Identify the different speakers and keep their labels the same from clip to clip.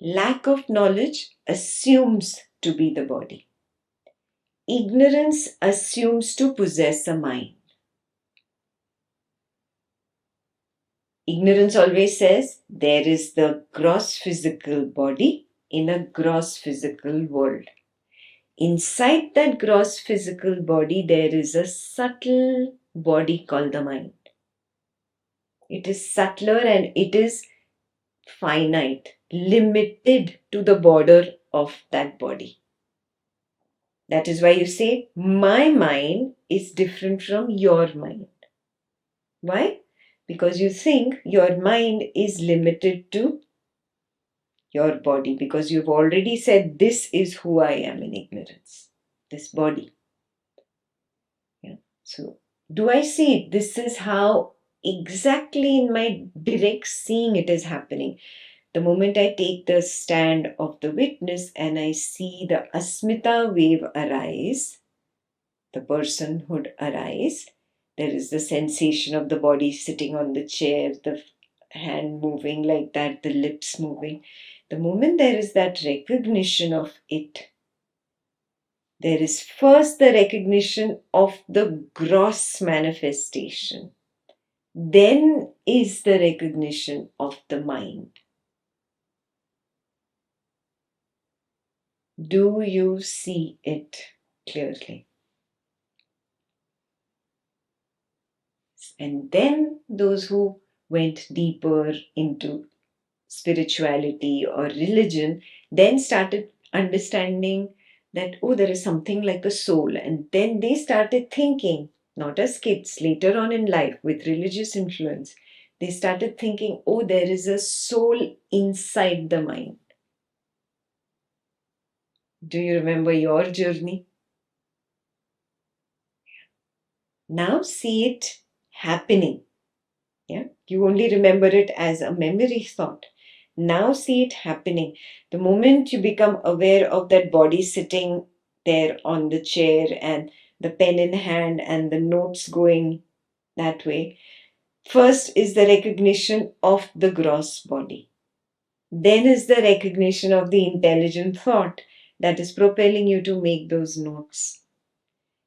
Speaker 1: Lack of knowledge assumes to be the body. Ignorance assumes to possess a mind. Ignorance always says there is the gross physical body in a gross physical world. Inside that gross physical body, there is a subtle body called the mind. It is subtler and it is finite, limited to the border of that body. That is why you say, my mind is different from your mind. Why? Because you think your mind is limited to your body, because you've already said, this is who I am in ignorance, this body. Yeah. So, do I see it? This is how exactly in my direct seeing it is happening. The moment I take the stand of the witness and I see the asmita wave arise, the personhood arise, there is the sensation of the body sitting on the chair, the hand moving like that, the lips moving. The moment there is that recognition of it, there is first the recognition of the gross manifestation. Then is the recognition of the mind. Do you see it clearly? And then those who went deeper into spirituality or religion then started understanding that, oh, there is something like a soul. And then they started thinking, not as kids, later on in life with religious influence, they started thinking, oh, there is a soul inside the mind. Do you remember your journey? Now see it happening. Yeah, you only remember it as a memory thought. Now see it happening. The moment you become aware of that body sitting there on the chair and the pen in hand and the notes going that way, first is the recognition of the gross body. Then is the recognition of the intelligent thought that is propelling you to make those notes.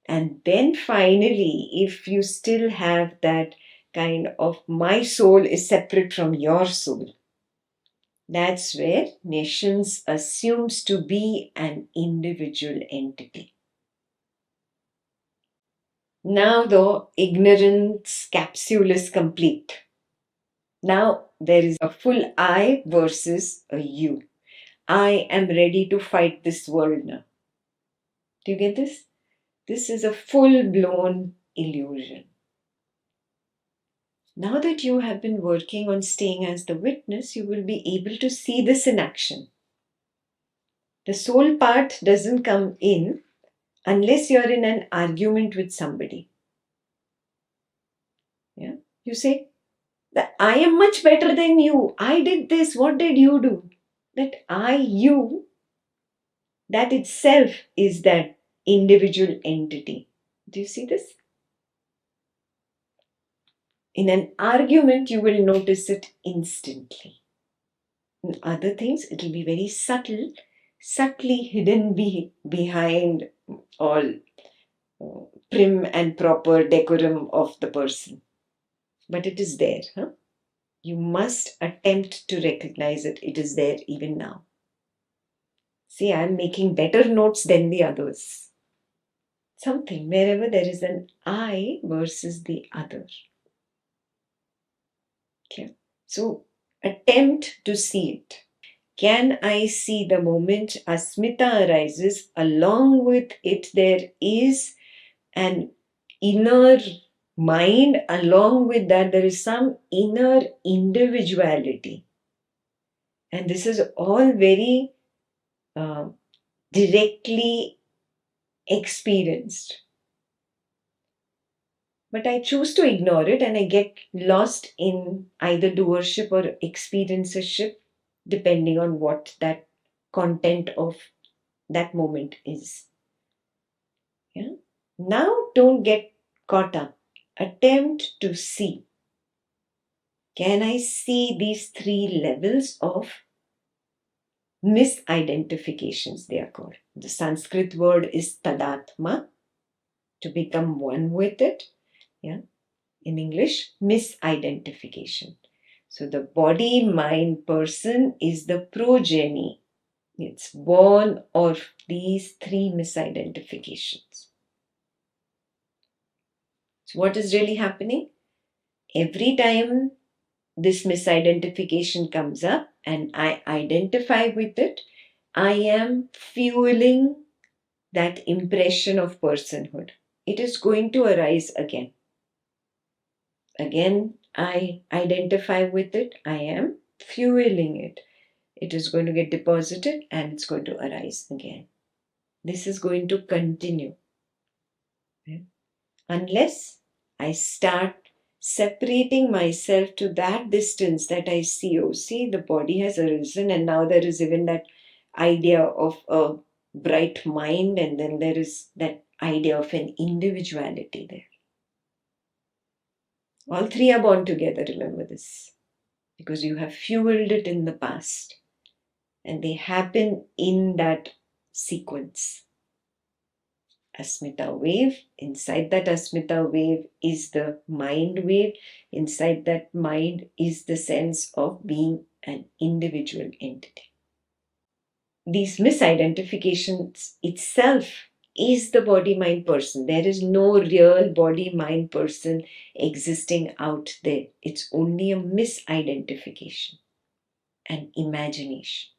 Speaker 1: And then finally, if you still have that kind of my soul is separate from your soul, that's where nations assumes to be an individual entity. Now the ignorance capsule is complete. Now there is a full I versus a you. I am ready to fight this world now. Do you get this? This is a full-blown illusion. Now that you have been working on staying as the witness, you will be able to see this in action. The soul part doesn't come in unless you're in an argument with somebody. Yeah? You say, that I am much better than you. I did this. What did you do? That I, you, that itself is that individual entity. Do you see this? In an argument, you will notice it instantly. In other things, it will be very subtle, subtly hidden behind all prim and proper decorum of the person. But it is there. Huh? You must attempt to recognize it. It is there even now. See, I am making better notes than the others. Something, wherever there is an I versus the other. Okay. So, attempt to see it. Can I see the moment asmita arises? Along with it, there is an inner mind. Along with that, there is some inner individuality. And this is all very directly experienced. But I choose to ignore it and I get lost in either doership or experiencership, depending on what that content of that moment is. Yeah? Now don't get caught up. Attempt to see. Can I see these three levels of Misidentifications, they are called. The Sanskrit word is tadatma, to become one with it. Yeah. In English, misidentification. So the body, mind, person is the progeny. It's born of these three misidentifications. So what is really happening? Every time this misidentification comes up and I identify with it, I am fueling that impression of personhood. It is going to arise again. Again, I identify with it, I am fueling it. It is going to get deposited and it's going to arise again. This is going to continue. Okay? Unless I start separating myself to that distance that I see, oh, see, the body has arisen, and now there is even that idea of a bright mind, and then there is that idea of an individuality there. All three are born together, remember this, because you have fueled it in the past, and they happen in that sequence. Asmita wave. Inside that Asmita wave is the mind wave. Inside that mind is the sense of being an individual entity. These misidentifications itself is the body mind person. There is no real body mind person existing out there. It's only a misidentification, an imagination.